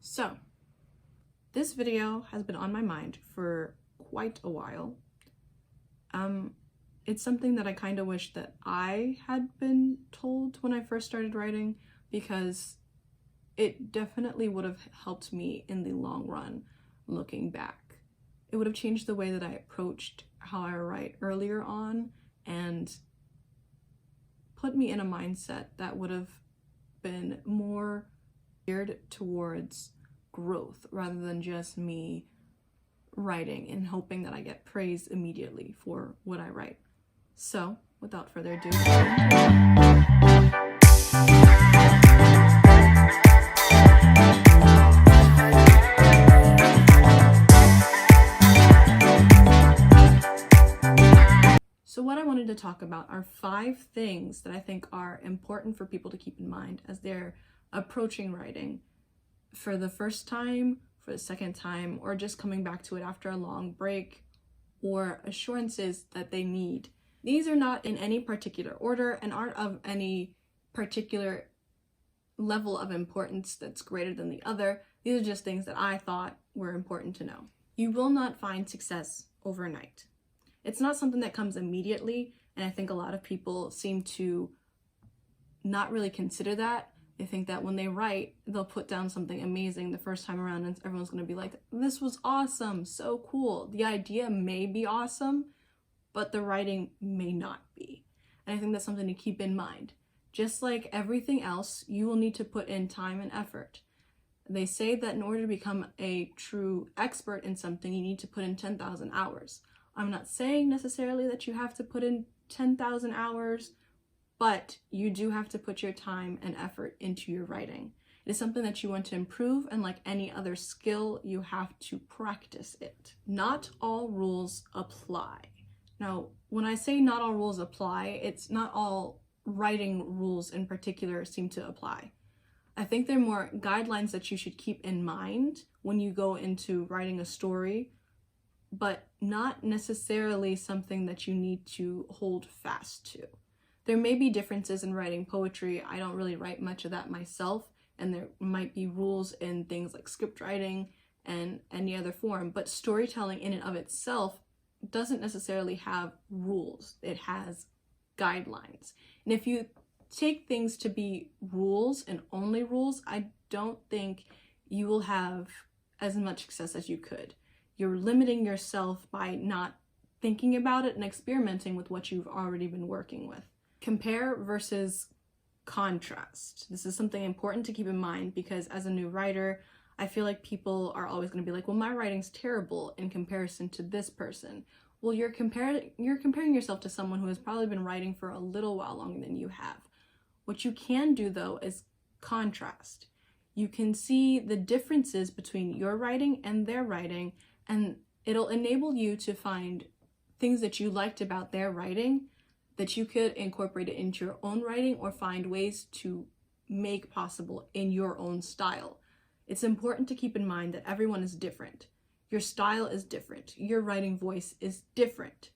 So, this video has been on my mind for quite a while. It's something that I kind of wish that I had been told when I first started writing, because it definitely would have helped me in the long run looking back. It would have changed the way that I approached how I write earlier on and put me in a mindset that would have been more geared towards growth rather than just me writing and hoping that I get praise immediately for what I write. So, without further ado, So what I wanted to talk about are 5 things that I think are important for people to keep in mind as they're approaching writing for the first time, for the second time, or just coming back to it after a long break, or assurances that they need. These are not in any particular order and aren't of any particular level of importance that's greater than the other. These are just things that I thought were important to know. You will not find success overnight. It's not something that comes immediately, and I think a lot of people seem to not really consider that. They think that when they write, they'll put down something amazing the first time around and everyone's going to be like, this was awesome, so cool. The idea may be awesome, but the writing may not be. And I think that's something to keep in mind. Just like everything else, you will need to put in time and effort. They say that in order to become a true expert in something, you need to put in 10,000 hours. I'm not saying necessarily that you have to put in 10,000 hours, but you do have to put your time and effort into your writing. It is something that you want to improve, and like any other skill, you have to practice it. Not all rules apply. Now, when I say not all rules apply, it's not all writing rules in particular seem to apply. I think they're more guidelines that you should keep in mind when you go into writing a story, but not necessarily something that you need to hold fast to. There may be differences in writing poetry. I don't really write much of that myself, and there might be rules in things like script writing and any other form, but storytelling in and of itself doesn't necessarily have rules. It has guidelines. And if you take things to be rules and only rules, I don't think you will have as much success as you could. You're limiting yourself by not thinking about it and experimenting with what you've already been working with. Compare versus contrast. This is something important to keep in mind, because as a new writer, I feel like people are always going to be like, well, my writing's terrible in comparison to this person. Well, you're comparing yourself to someone who has probably been writing for a little while longer than you have. What you can do, though, is contrast. You can see the differences between your writing and their writing, and it'll enable you to find things that you liked about their writing that you could incorporate it into your own writing or find ways to make possible in your own style. It's important to keep in mind that everyone is different. Your style is different. Your writing voice is different.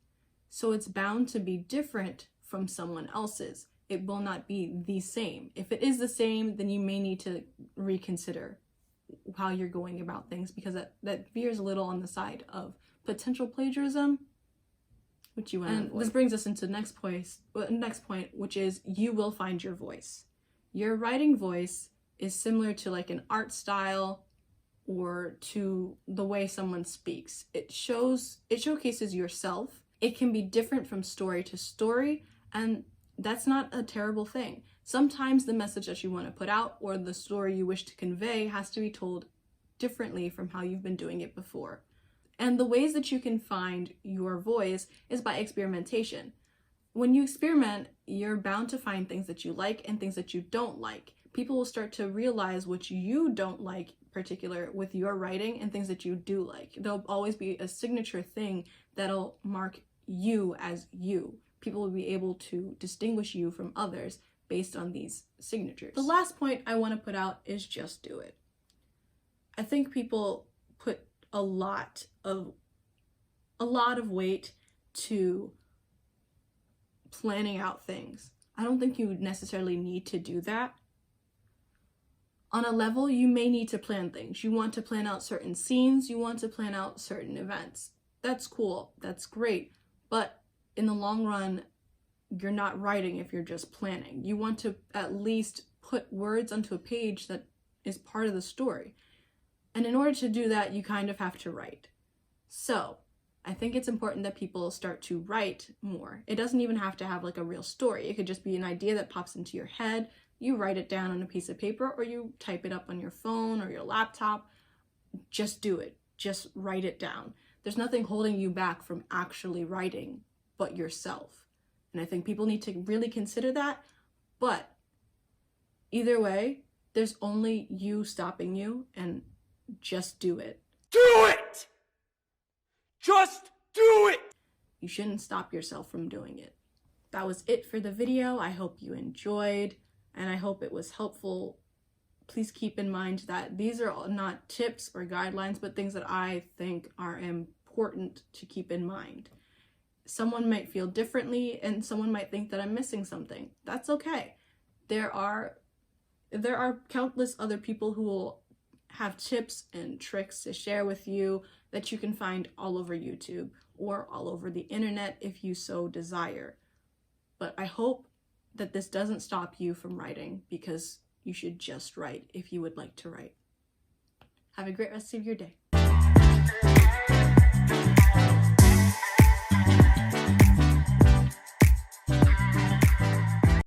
So it's bound to be different from someone else's. It will not be the same. If it is the same, then you may need to reconsider how you're going about things, because that veers a little on the side of potential plagiarism, which you want to avoid. This brings us into the next point, which is you will find your voice. Your writing voice is similar to like an art style or to the way someone speaks. It showcases yourself. It can be different from story to story, and that's not a terrible thing. Sometimes the message that you want to put out or the story you wish to convey has to be told differently from how you've been doing it before. And the ways that you can find your voice is by experimentation. When you experiment, you're bound to find things that you like and things that you don't like. People will start to realize what you don't like, particular with your writing, and things that you do like. There'll always be a signature thing that'll mark you as you. People will be able to distinguish you from others based on these signatures. The last point I want to put out is just do it. I think people put a lot of weight to planning out things. I don't think you necessarily need to do that. On a level, you may need to plan things. You want to plan out certain scenes, you want to plan out certain events. That's cool, that's great. But in the long run, you're not writing if you're just planning. You want to at least put words onto a page that is part of the story. And in order to do that, you kind of have to write. So I think it's important that people start to write more. It doesn't even have to have like a real story. It could just be an idea that pops into your head. You write it down on a piece of paper, or you type it up on your phone or your laptop. Just do it. Just write it down. There's nothing holding you back from actually writing but yourself. And I think people need to really consider that. But either way, there's only you stopping you, and just do it. Do it! Just do it! You shouldn't stop yourself from doing it. That was it for the video. I hope you enjoyed, and I hope it was helpful. Please keep in mind that these are not tips or guidelines, but things that I think are important to keep in mind. Someone might feel differently, and someone might think that I'm missing something. That's okay. There are countless other people who will have tips and tricks to share with you that you can find all over YouTube or all over the internet if you so desire. But I hope that this doesn't stop you from writing, because you should just write if you would like to write. Have a great rest of your day.